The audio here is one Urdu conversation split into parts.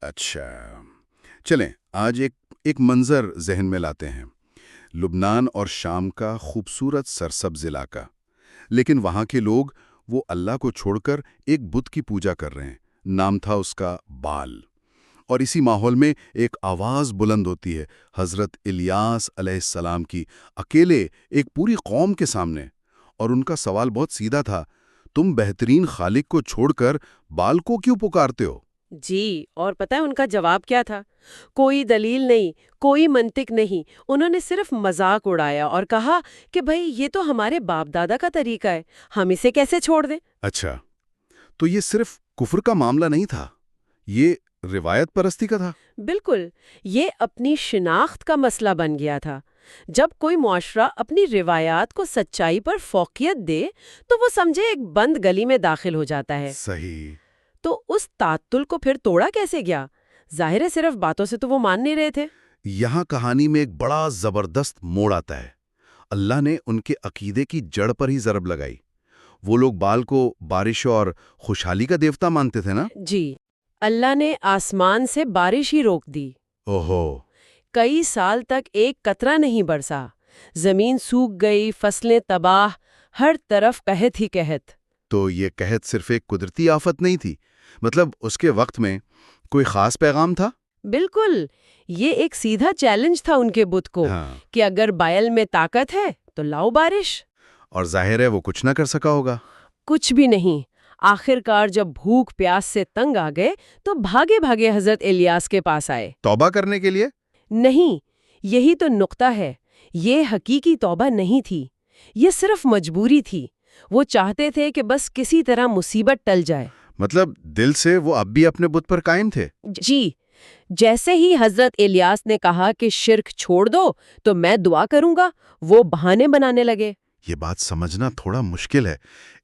اچھا، چلیں آج ایک منظر ذہن میں لاتے ہیں۔ لبنان اور شام کا خوبصورت سرسبز علاقہ، لیکن وہاں کے لوگ وہ اللہ کو چھوڑ کر ایک بت کی پوجا کر رہے ہیں۔ نام تھا اس کا بال۔ اور اسی ماحول میں ایک آواز بلند ہوتی ہے حضرت الیاس علیہ السلام کی، اکیلے ایک پوری قوم کے سامنے۔ اور ان کا سوال بہت سیدھا تھا، تم بہترین خالق کو چھوڑ کر بال کو کیوں پکارتے ہو؟ جی، اور پتہ ہے ان کا جواب کیا تھا؟ کوئی دلیل نہیں، کوئی منطق نہیں، انہوں نے صرف مذاق اڑایا اور کہا کہ بھئی یہ تو ہمارے باپ دادا کا طریقہ ہے، ہم اسے کیسے چھوڑ دیں؟ اچھا، تو یہ صرف کفر کا معاملہ نہیں تھا، یہ روایت پرستی کا تھا؟ بالکل، یہ اپنی شناخت کا مسئلہ بن گیا تھا۔ جب کوئی معاشرہ اپنی روایات کو سچائی پر فوقیت دے تو وہ سمجھے ایک بند گلی میں داخل ہو جاتا ہے۔ صحیح۔ تو اس تعطل کو پھر توڑا کیسے گیا؟ ظاہر ہے صرف باتوں سے تو وہ مان نہیں رہے تھے۔ یہاں کہانی میں ایک بڑا زبردست موڑ آتا ہے۔ اللہ نے ان کے عقیدے کی جڑ پر ہی ضرب لگائی۔ وہ لوگ بال کو بارش اور خوشحالی کا دیوتا مانتے تھے نا؟ جی، اللہ نے آسمان سے بارش ہی روک دی۔ اوہو۔ کئی سال تک ایک قطرہ نہیں برسا، زمین سوکھ گئی، فصلیں تباہ، ہر طرف قحط ہی قحط۔ تو یہ قحط صرف ایک قدرتی آفت نہیں تھی، مطلب اس کے وقت میں کوئی خاص پیغام تھا؟ بالکل، یہ ایک سیدھا چیلنج تھا ان کے بت کو کہ اگر بائل میں طاقت ہے تو لاؤ بارش۔ اور ظاہر ہے وہ کچھ نہ کر سکا ہوگا۔ کچھ بھی نہیں۔ آخر کار جب بھوک پیاس سے تنگ آ گئے تو بھاگے بھاگے حضرت الیاس کے پاس آئے۔ توبہ کرنے کے لیے؟ نہیں، یہی تو نقطہ ہے، یہ حقیقی توبہ نہیں تھی، یہ صرف مجبوری تھی۔ وہ چاہتے تھے کہ بس کسی طرح مصیبت ٹل جائے۔ مطلب دل سے وہ اب بھی اپنے بت پر قائم تھے؟ جی، جیسے ہی حضرت الیاس نے کہا کہ شرک چھوڑ دو تو میں دعا کروں گا، وہ بہانے بنانے لگے۔ یہ بات سمجھنا تھوڑا مشکل ہے،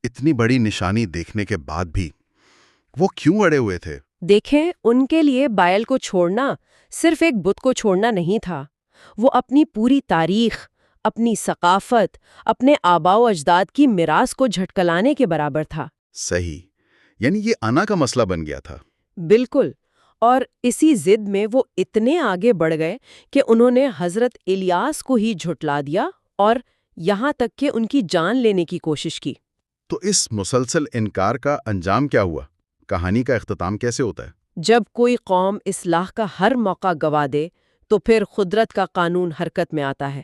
اتنی بڑی نشانی دیکھنے کے بعد بھی وہ کیوں اڑے ہوئے تھے؟ دیکھیں، ان کے لیے بائل کو چھوڑنا صرف ایک بت کو چھوڑنا نہیں تھا، وہ اپنی پوری تاریخ، اپنی ثقافت، اپنے آباء و اجداد کی میراث کو جھٹکلانے کے برابر تھا۔ صحیح، یعنی یہ انا کا مسئلہ بن گیا تھا۔ بالکل، اور اسی ضد میں وہ اتنے آگے بڑھ گئے کہ انہوں نے حضرت الیاس کو ہی جھٹلا دیا اور یہاں تک کہ ان کی جان لینے کی کوشش کی۔ تو اس مسلسل انکار کا انجام کیا ہوا؟ کہانی کا اختتام کیسے ہوتا ہے؟ جب کوئی قوم اصلاح کا ہر موقع گوا دے تو پھر قدرت کا قانون حرکت میں آتا ہے۔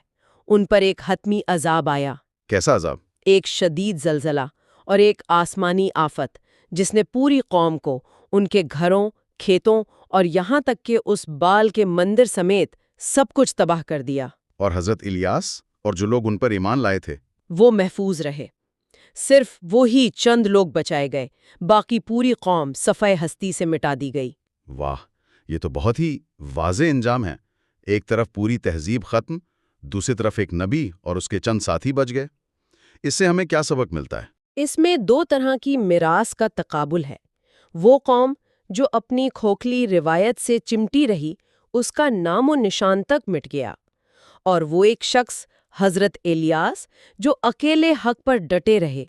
ان پر ایک حتمی عذاب آیا۔ کیسا عذاب؟ ایک شدید زلزلہ اور ایک آسمانی آفت جس نے پوری قوم کو، ان کے گھروں، کھیتوں اور یہاں تک کہ اس بال کے مندر سمیت سب کچھ تباہ کر دیا۔ اور حضرت الیاس اور جو لوگ ان پر ایمان لائے تھے؟ وہ محفوظ رہے، صرف وہی چند لوگ بچائے گئے، باقی پوری قوم صفحہ ہستی سے مٹا دی گئی۔ واہ، یہ تو بہت ہی واضح انجام ہے۔ ایک طرف پوری تہذیب ختم، دوسری طرف ایک نبی اور اس کے چند ساتھی بچ گئے۔ اس سے ہمیں کیا سبق ملتا ہے؟ اس میں دو طرح کی میراث کا تقابل ہے۔ وہ قوم جو اپنی کھوکھلی روایت سے چمٹی رہی، اس کا نام و نشان تک مٹ گیا، اور وہ ایک شخص حضرت الیاس جو اکیلے حق پر ڈٹے رہے۔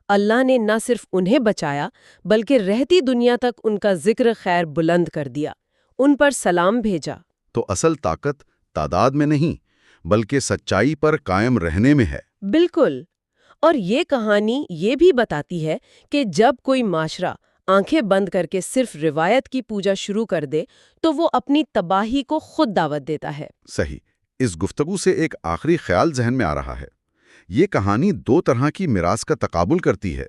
اللہ نے نہ صرف انہیں بچایا بلکہ رہتی دنیا تک ان کا ذکر خیر بلند کر دیا، ان پر سلام بھیجا۔ تو اصل طاقت تعداد میں نہیں بلکہ سچائی پر قائم رہنے میں ہے۔ بالکل، اور یہ کہانی یہ بھی بتاتی ہے کہ جب کوئی معاشرہ آنکھیں بند کر کے صرف روایت کی پوجا شروع کر دے تو وہ اپنی تباہی کو خود دعوت دیتا ہے۔ صحیح۔ اس گفتگو سے ایک آخری خیال ذہن میں آ رہا ہے۔ یہ کہانی دو طرح کی میراث کا تقابل کرتی ہے،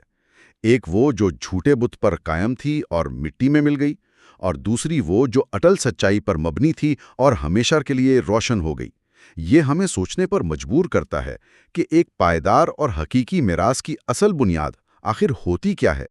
ایک وہ جو جھوٹے بت پر قائم تھی اور مٹی میں مل گئی، اور دوسری وہ جو اٹل سچائی پر مبنی تھی اور ہمیشہ کے لیے روشن ہو گئی۔ یہ ہمیں سوچنے پر مجبور کرتا ہے کہ ایک پائیدار اور حقیقی میراث کی اصل بنیاد آخر ہوتی کیا ہے۔